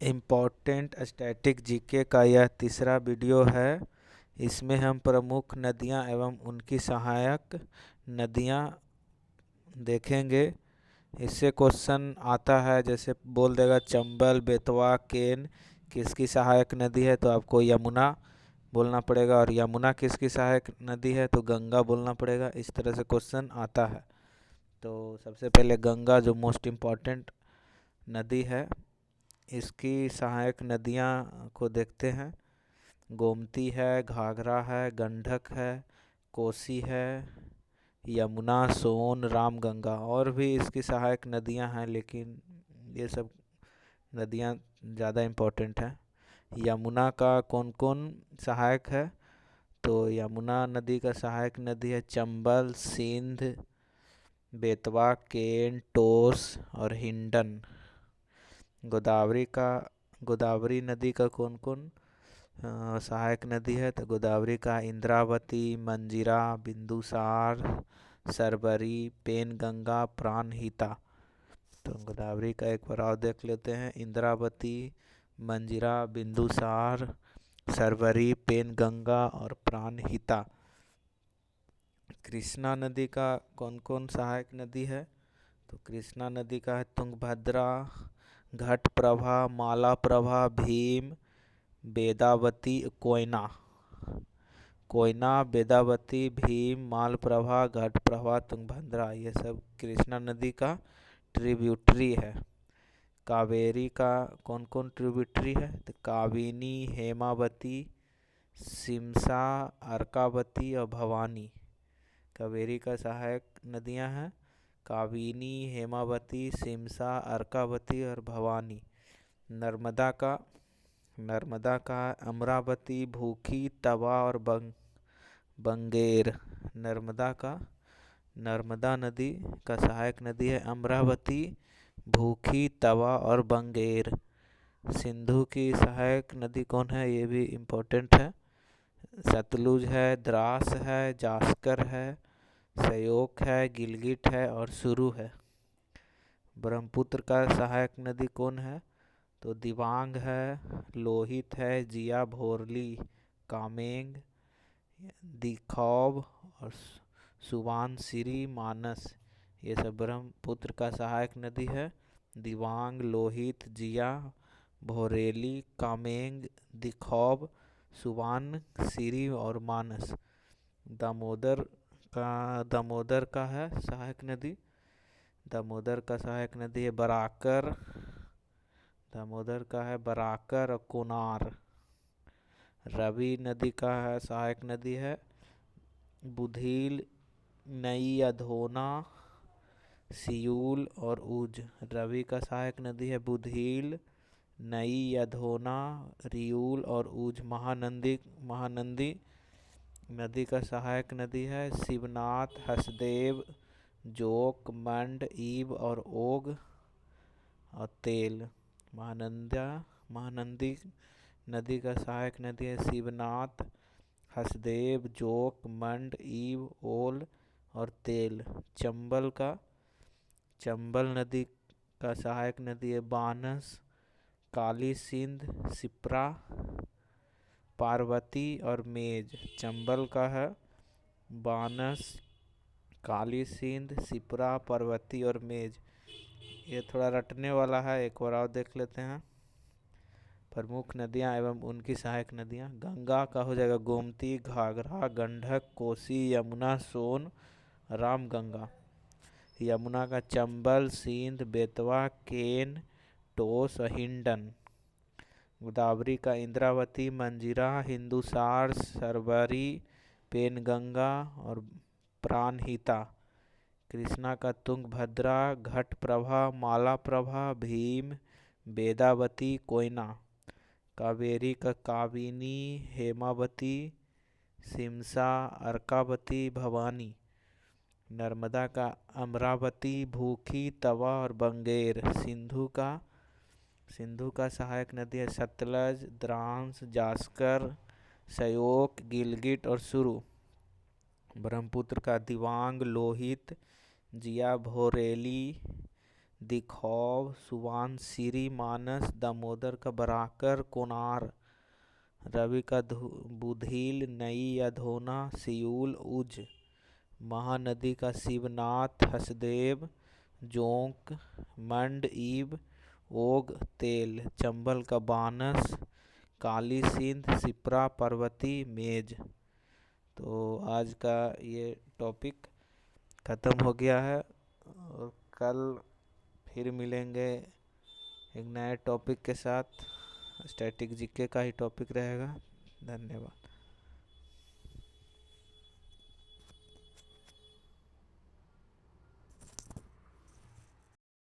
Important static GK का यह तीसरा वीडियो है। इसमें हम प्रमुख नदियां एवं उनकी सहायक नदियां देखेंगे। इससे क्वेश्चन आता है, जैसे बोल देगा चंबल, बेतवा, केन किसकी सहायक नदी है, तो आपको यमुना बोलना पड़ेगा। और यमुना किसकी सहायक नदी है, तो गंगा बोलना पड़ेगा। इस तरह से क्वेश्चन आता है। तो सबसे पहले गंगा, जो मोस्ट इम्पॉर्टेंट नदी है, इसकी सहायक नदियां को देखते हैं। गोमती है, घाघरा है, गंडक है, कोसी है, यमुना, सोन, रामगंगा। और भी इसकी सहायक नदियां हैं, लेकिन ये सब नदियां ज़्यादा इम्पोर्टेंट हैं। यमुना का कौन कौन सहायक है, तो यमुना नदी का सहायक नदी है चंबल, सिंध, बेतवा, केन, टोस और हिंडन। गोदावरी नदी का कौन कौन सहायक नदी है, तो गोदावरी का इंद्रावती, मंजीरा, बिंदुसार, सरबरी, पेनगंगा, प्राणहिता। तो गोदावरी का एक बार और देख लेते हैं। इंद्रावती, मंजीरा, बिंदुसार, सरबरी, पेनगंगा और प्राणहिता। कृष्णा नदी का कौन कौन सहायक नदी है, तो कृष्णा नदी का है तुंगभद्रा, घटप्रभा, मालाप्रभा, भीम, वेदावती, कोयना, वेदावती, भीम, मालप्रभा, घटप्रभा, तुंगभद्रा, ये सब कृष्णा नदी का ट्रिब्यूटरी है। कावेरी का कौन कौन ट्रिब्यूटरी है, तो काबिनी, हेमावती, सिमसा, अर्कावती और भवानी। कावेरी का सहायक नदियां हैं काबिनी, हेमावती, सिमसा, अर्कावती और भवानी। नर्मदा का अमरावती, भूखी, तवा और बंगेर। नर्मदा नदी का सहायक नदी है अमरावती, भूखी, तवा और बंगेर। सिंधु की सहायक नदी कौन है, ये भी इम्पोर्टेंट है। सतलुज है, द्रास है, जास्कर है, सयोक है, गिलगिट है और सुरु है। ब्रह्मपुत्र का सहायक नदी कौन है, तो दिबांग है, लोहित है, जिया भोरली, कामेंग, दिखौब और सुबानसिरी, मानस। ये सब ब्रह्मपुत्र का सहायक नदी है। दिबांग, लोहित, जिया भोरेली, कामेंग, दिखौब, सुबानसिरी और मानस। दामोदर का है सहायक नदी। दामोदर का सहायक नदी है बराकर। दामोदर का है बराकर और कोनार। रवि नदी का है सहायक नदी है बुधील, नई, अधोना, सियूल और ऊझ। रवि का सहायक नदी है बुधील, नई, अधोना, रियूल और ऊझ। महानंदी नदी का सहायक नदी है शिवनाथ, हसदेव, जोक, मंड, ईब और ओग और तेल। महानंदी नदी का सहायक नदी है शिवनाथ, हसदेव, जोक, मंड, ईब, ओल और तेल। चंबल नदी का सहायक नदी है बानस, काली सिंध, सिप्रा, पार्वती और मेज। चंबल का है बानस, काली सिंध, सिप्रा, पार्वती और मेज। ये थोड़ा रटने वाला है, एक बार और देख लेते हैं। प्रमुख नदियां एवं उनकी सहायक नदियां। गंगा का हो जाएगा गोमती, घाघरा, गंडक, कोसी, यमुना, सोन, रामगंगा। यमुना का चंबल, सिंध, बेतवा, केन, टोस और हिंडन। गोदावरी का इंद्रावती, मंजीरा, हिंदुसार, सरबरी, पेनगंगा और प्राणहिता। कृष्णा का तुंगभद्रा, घटप्रभा, मालाप्रभा, भीम, वेदावती, कोयना। कावेरी का काबिनी, हेमावती, सिमसा, अर्कावती, भवानी। नर्मदा का अमरावती, भूखी, तवा और बंगेर। सिंधु का सहायक नदी है सतलज, द्रांस, जास्कर, सयोक, गिलगिट और सुरु। ब्रह्मपुत्र का दिबांग, लोहित, जिया भोरेली, दिखौव, सुबानसिरी, मानस, दामोदर का बराकर, कोनार, रवि का बुधील, नई या धोना, सियूल, उज, महानदी का शिवनाथ, हसदेव, जोंक, मंड, ईब, ओग, तेल, चंबल का बानस, काली सिंध, सिप्रा, पर्वती, मेज। तो आज का ये टॉपिक ख़त्म हो गया है और कल फिर मिलेंगे एक नए टॉपिक के साथ। स्टैटिक जीके का ही टॉपिक रहेगा। धन्यवाद।